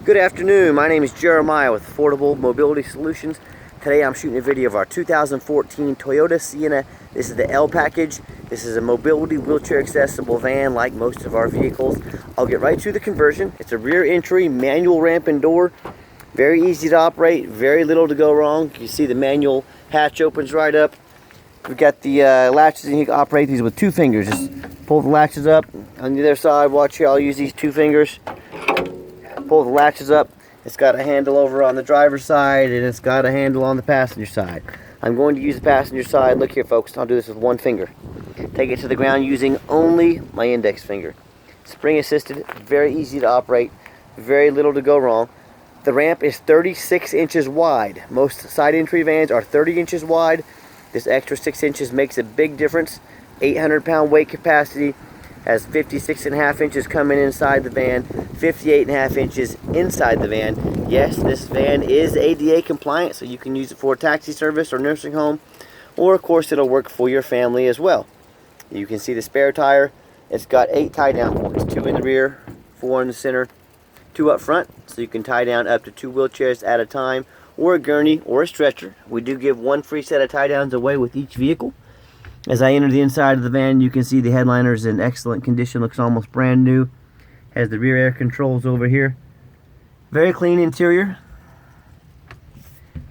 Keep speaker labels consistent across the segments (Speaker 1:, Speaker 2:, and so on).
Speaker 1: Good afternoon, my name is Jeremiah with Affordable Mobility Solutions. Today I'm shooting a video of our 2014 Toyota Sienna. This is the L package. This is a mobility wheelchair accessible van like most of our vehicles. I'll get right to the conversion. It's a rear entry manual ramp and door. Very easy to operate, very little to go wrong. You see the manual hatch opens right up. We've got the latches, and you can operate these with 2 fingers. Just pull the latches up. On the other side, watch here, I'll use these 2 fingers. Pull the latches up. It's got a handle over on the driver's side, and it's got a handle on the passenger side. I'm going to use the passenger side. Look here, folks. I'll do this with 1 finger. Take it to the ground using only my index finger. Spring assisted, very easy to operate, very little to go wrong. The ramp is 36 inches wide. Most side entry vans are 30 inches wide. This extra 6 inches makes a big difference. 800-pound weight capacity. Has 56.5 inches coming inside the van, 58.5 inches inside the van. Yes, this van is ADA compliant, so you can use it for a taxi service or nursing home, or of course it'll work for your family as well. You can see the spare tire. It's got 8 tie down points, 2 in the rear, 4 in the center, 2 up front, so you can tie down up to 2 wheelchairs at a time, or a gurney or a stretcher. We do give 1 free set of tie downs away with each vehicle. As I enter the inside of the van, you can see the headliner is in excellent condition, looks almost brand new. Has the rear air controls over here. Very clean interior.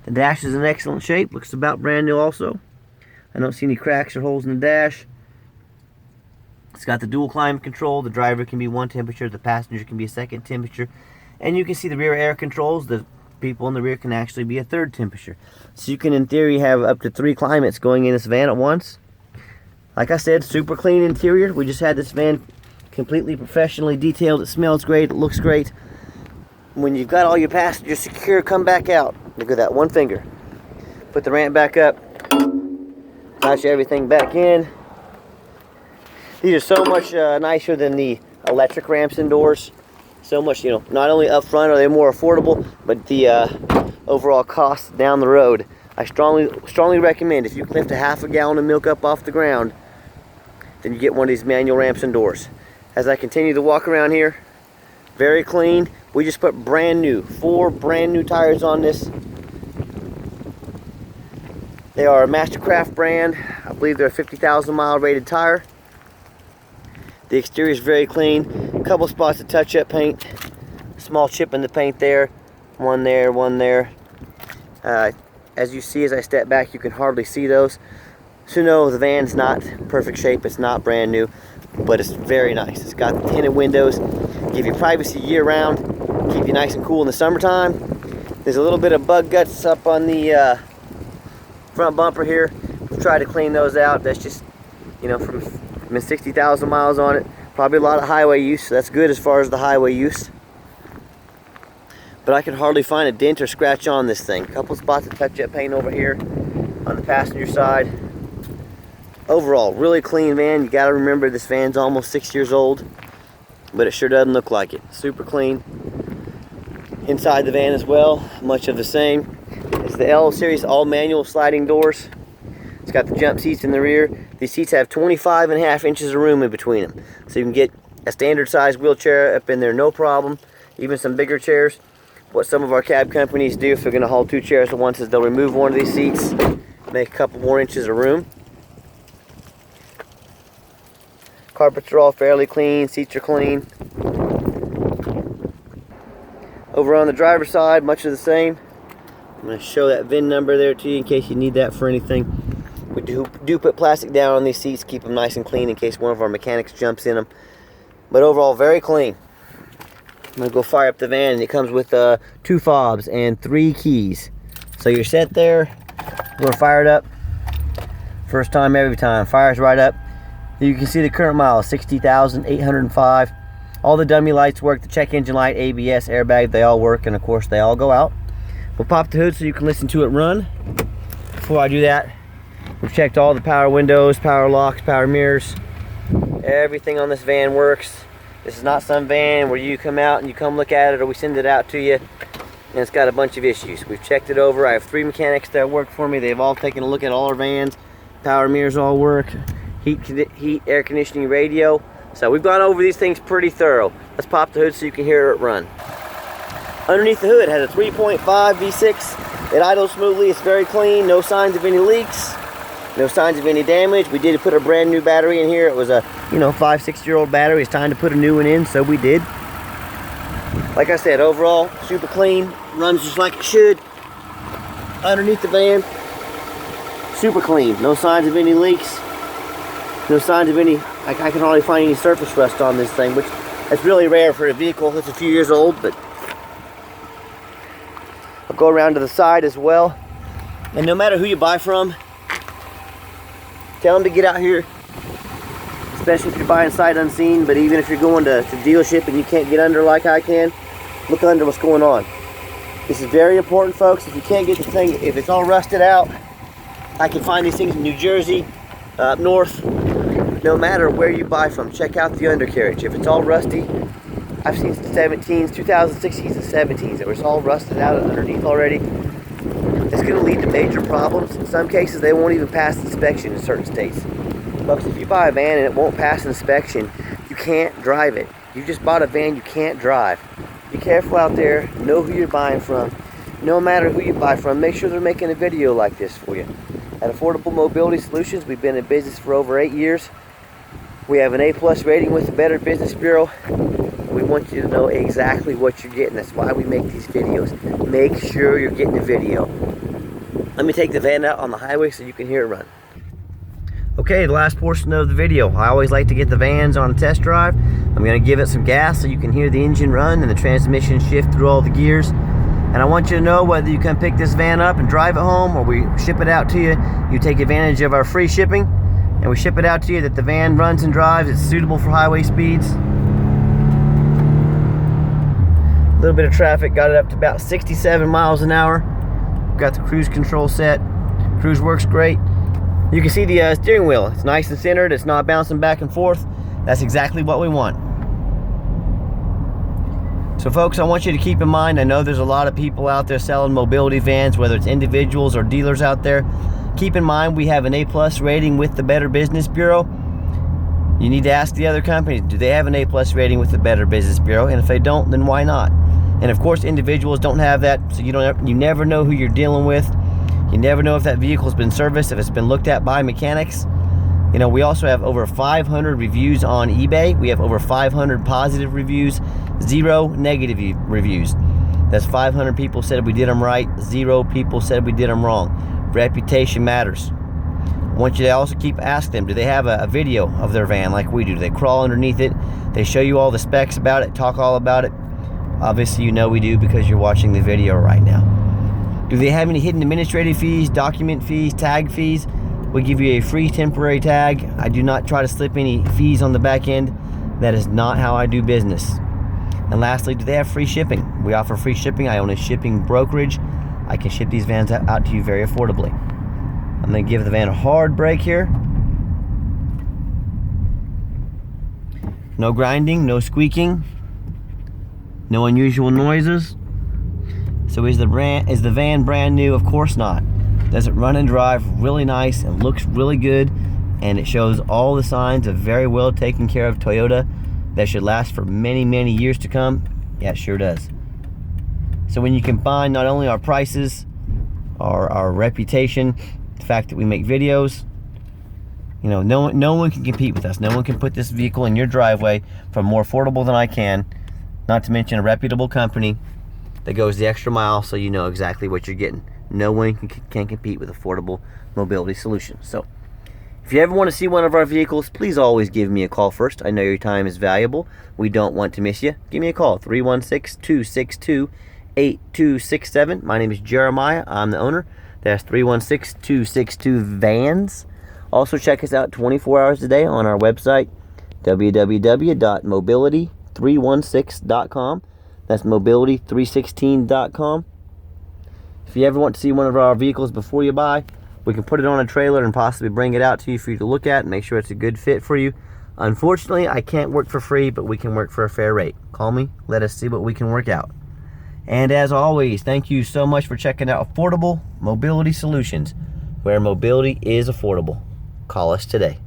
Speaker 1: The dash is in excellent shape, looks about brand new also. I don't see any cracks or holes in the dash. It's got the dual climate control. The driver can be 1 temperature, the passenger can be a 2nd temperature. And you can see the rear air controls. The people in the rear can actually be a 3rd temperature. So you can, in theory, have up to 3 climates going in this van at once. Like I said, super clean interior. We just had this van completely professionally detailed. It smells great. It looks great. When you've got all your passengers secure, come back out. Look at that, 1 finger. Put the ramp back up. Notch everything back in. These are so much nicer than the electric ramps and doors. So much, you know, not only up front are they more affordable, but the overall cost down the road. I strongly recommend, if you can lift a half a gallon of milk up off the ground, then you get one of these manual ramps and doors. As I continue to walk around here, very clean. We just put brand new, 4 brand new tires on this. They are a Mastercraft brand. I believe they're a 50,000 mile rated tire. The exterior is very clean. A couple spots of touch-up paint. Small chip in the paint there. 1 there, 1 there. As you see, as I step back, you can hardly see those. So no, the van's not perfect shape. It's not brand new, but it's very nice. It's got tinted windows, give you privacy year-round, keep you nice and cool in the summertime. There's a little bit of bug guts up on the front bumper here. We've tried to clean those out. That's just, you know, from 60,000 miles on it. Probably a lot of highway use, so that's good as far as the highway use. But I can hardly find a dent or scratch on this thing. A couple spots of touch-up paint over here on the passenger side. Overall, really clean van. You gotta remember this van's almost 6 years old, but it sure doesn't look like it. Super clean. Inside the van as well, much of the same. It's the L series all manual sliding doors. It's got the jump seats in the rear. These seats have 25.5 inches of room in between them. So you can get a standard size wheelchair up in there, no problem. Even some bigger chairs. What some of our cab companies do if they're gonna haul 2 chairs at once is they'll remove one of these seats, make a couple more inches of room. Carpets are all fairly clean, seats are clean. Over on the driver's side, much of the same. I'm going to show that VIN number there to you in case you need that for anything. We do put plastic down on these seats, keep them nice and clean in case one of our mechanics jumps in them. But overall, very clean. I'm going to go fire up the van, and it comes with 2 fobs and 3 keys. So you're set there. We're fired up. First time, every time. Fires right up. You can see the current miles, 60,805. All the dummy lights work, the check engine light, ABS, airbag, they all work, and of course they all go out. We'll pop the hood so you can listen to it run. Before I do that, we've checked all the power windows, power locks, power mirrors. Everything on this van works. This is not some van where you come out and you come look at it, or we send it out to you and it's got a bunch of issues. We've checked it over. I have 3 mechanics that work for me. They've all taken a look at all our vans. Power mirrors all work. Heat, air conditioning, radio. So we've gone over these things pretty thorough. Let's pop the hood so you can hear it run. Underneath the hood, it has a 3.5 V6. It idles smoothly. It's very clean. No signs of any leaks. No signs of any damage. We did put a brand new battery in here. It was a, 5-6-year-old battery. It's time to put a new one in, so we did. Like I said, overall, super clean. Runs just like it should. Underneath the van, super clean. No signs of any leaks. No signs of any, I can hardly find any surface rust on this thing, which is really rare for a vehicle that's a few years old, but I'll go around to the side as well. And no matter who you buy from, tell them to get out here, especially if you're buying sight unseen, but even if you're going to dealership and you can't get under like I can, look under what's going on. This is very important, folks. If you can't get the thing, if it's all rusted out, I can find these things in New Jersey, up north. No matter where you buy from, check out the undercarriage. If it's all rusty, I've seen 17s, 2016s and 17s that was all rusted out underneath already. It's going to lead to major problems. In some cases, they won't even pass inspection in certain states. Folks, if you buy a van and it won't pass inspection, you can't drive it. You just bought a van you can't drive. Be careful out there. Know who you're buying from. No matter who you buy from, make sure they're making a video like this for you. At Affordable Mobility Solutions, we've been in business for over 8 years. We have an A+ rating with the Better Business Bureau. We want you to know exactly what you're getting. That's why we make these videos. Make sure you're getting a video. Let me take the van out on the highway so you can hear it run. Okay, the last portion of the video. I always like to get the vans on a test drive. I'm going to give it some gas so you can hear the engine run and the transmission shift through all the gears. And I want you to know whether you can pick this van up and drive it home or we ship it out to you. You take advantage of our free shipping and we ship it out to you that the van runs and drives. It's suitable for highway speeds. A little bit of traffic, got it up to about 67 miles an hour. Got the cruise control set. Cruise works great. You can see the steering wheel. It's nice and centered. It's not bouncing back and forth. That's exactly what we want. So folks, I want you to keep in mind, I know there's a lot of people out there selling mobility vans, whether it's individuals or dealers out there. Keep in mind we have an A+ rating with the Better Business Bureau. You need to ask the other companies, do they have an A+ rating with the Better Business Bureau? And if they don't, then why not? And of course, individuals don't have that, so you never know who you're dealing with. You never know if that vehicle's been serviced, if it's been looked at by mechanics. We also have over 500 reviews on eBay. We have over 500 positive reviews, 0 negative reviews. That's 500 people said we did them right, 0 people said we did them wrong. Reputation matters. I want you to also keep asking them, do they have a video of their van like we do? Do they crawl underneath it? They show you all the specs about it, talk all about it? Obviously you know we do because you're watching the video right now. Do they have any hidden administrative fees, document fees, tag fees? We give you a free temporary tag. I do not try to slip any fees on the back end. That is not how I do business. And lastly, do they have free shipping? We offer free shipping. I own a shipping brokerage. I can ship these vans out to you very affordably. I'm going to give the van a hard brake here. No grinding, no squeaking, no unusual noises. So is the van brand new? Of course not. Does it run and drive really nice and looks really good, and it shows all the signs of very well taken care of Toyota that should last for many, many years to come? Yeah, it sure does. So when you combine not only our prices, our reputation, the fact that we make videos, no one can compete with us. No one can put this vehicle in your driveway for more affordable than I can, not to mention a reputable company that goes the extra mile so you know exactly what you're getting. No one can compete with Affordable Mobility Solutions. So if you ever want to see one of our vehicles, please always give me a call first. I know your time is valuable. We don't want to miss you. Give me a call, 316-262-8267. My name is Jeremiah. I'm the owner. That's 316-262-VANS. Also check us out 24 hours a day on our website, www.mobility316.com. That's mobility316.com. If you ever want to see one of our vehicles before you buy, we can put it on a trailer and possibly bring it out to you for you to look at and make sure it's a good fit for you. Unfortunately, I can't work for free, but we can work for a fair rate. Call me, let us see what we can work out. And as always, thank you so much for checking out Affordable Mobility Solutions, where mobility is affordable. Call us today.